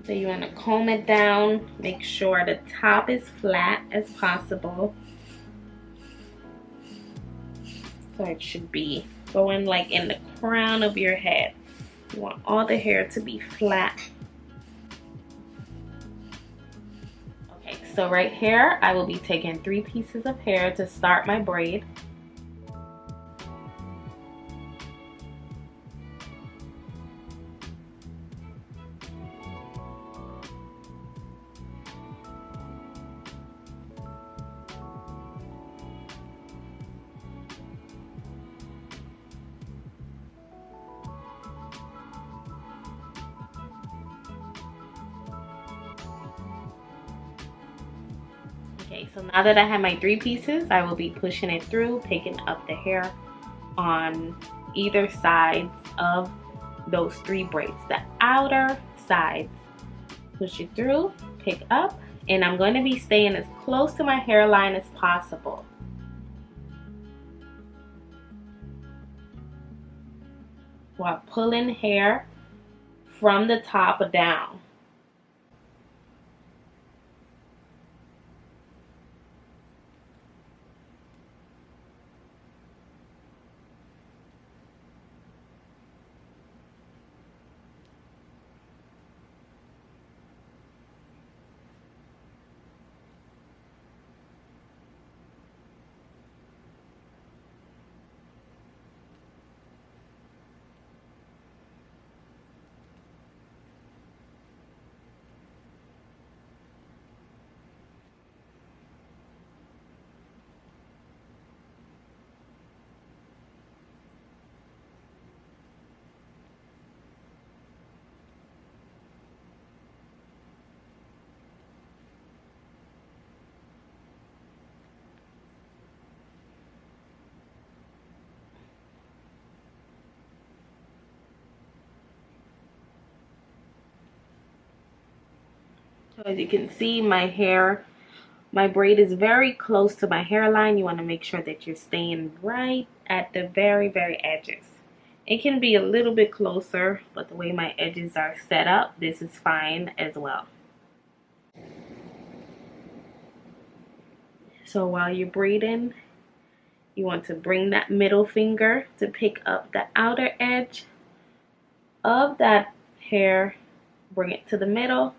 So you want to comb it down, make sure the top is flat as possible. So it should be going like in the crown of your head. You want all the hair to be flat. Okay, so right here, I will be taking 3 pieces of hair to start my braid. Okay, so now that I have my 3 pieces, I will be pushing it through, picking up the hair on either sides of those 3 braids. The outer sides, push it through, pick up, and I'm going to be staying as close to my hairline as possible. While pulling hair from the top down. So as you can see, my braid is very close to my hairline. You want to make sure that you're staying right at the very edges. It can be a little bit closer, but the way my edges are set up, this is fine as well. So while you're braiding, you want to bring that middle finger to pick up the outer edge of that hair, bring it to the middle,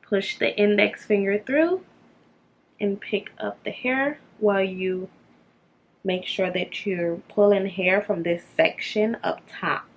push the index finger through, and pick up the hair while you make sure that you're pulling hair from this section up top.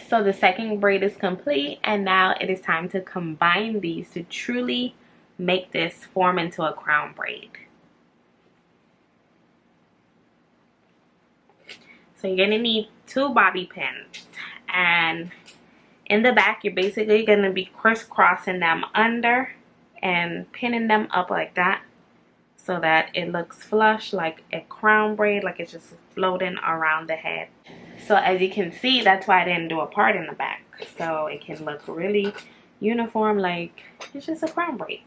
So the second braid is complete, and now it is time to combine these to truly make this form into a crown braid. So you're gonna need 2 bobby pins, and in the back you're basically gonna be crisscrossing them under and pinning them up like that so that it looks flush like a crown braid, like it's just floating around the head. So as you can see, that's why I didn't do a part in the back, so it can look really uniform, like it's just a crown braid.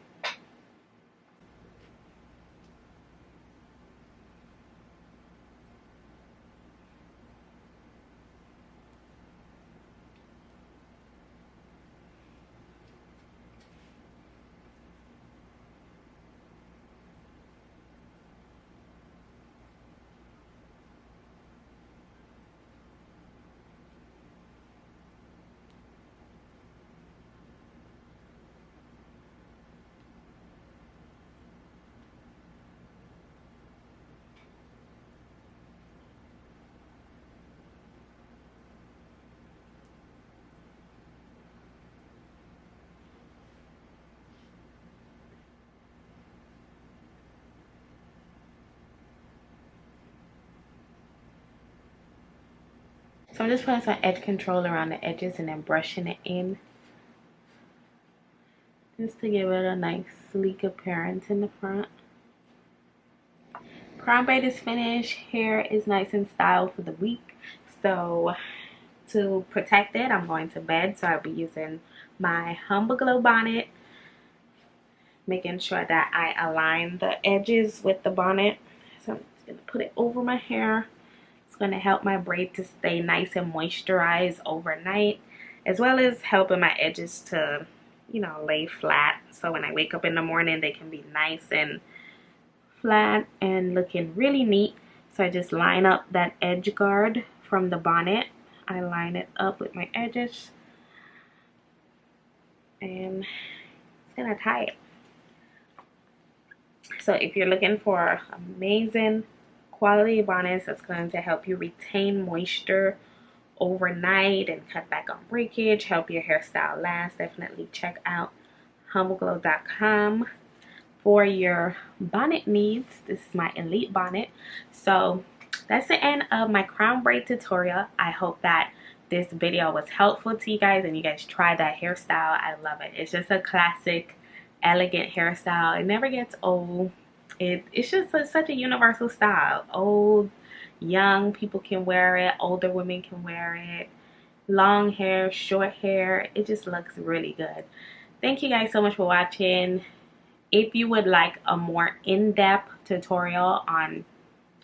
So I'm just putting some edge control around the edges and then brushing it in, just to give it a nice sleek appearance in the front. Crown braid is finished. Hair is nice and styled for the week. So to protect it, I'm going to bed. So I'll be using my Humble Glow bonnet, making sure that I align the edges with the bonnet. So I'm just going to put it over my hair. It's going to help my braid to stay nice and moisturized overnight, as well as helping my edges to, you know, lay flat. So when I wake up in the morning, they can be nice and flat and looking really neat. So I just line up that edge guard from the bonnet. I line it up with my edges and it's gonna tie it. So if you're looking for amazing quality bonnets that's going to help you retain moisture overnight and cut back on breakage, help your hairstyle last, definitely check out humbleglow.com for your bonnet needs. This is my elite bonnet. So that's the end of my crown braid tutorial. I hope that this video was helpful to you guys and you guys try that hairstyle. I love it. It's just a classic, elegant hairstyle. It never gets old. It's just such a universal style. Old, young people can wear it. Older women can wear it. Long hair, short hair. It just looks really good. Thank you guys so much for watching. If you would like a more in-depth tutorial on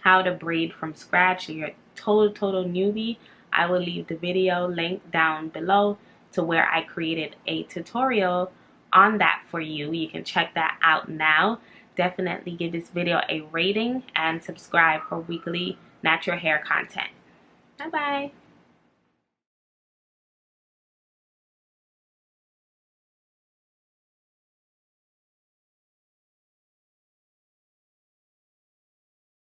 how to braid from scratch, you're a total newbie, I will leave the video link down below to where I created a tutorial on that for you. You can check that out now. Definitely give this video a rating and subscribe for weekly natural hair content. Bye bye.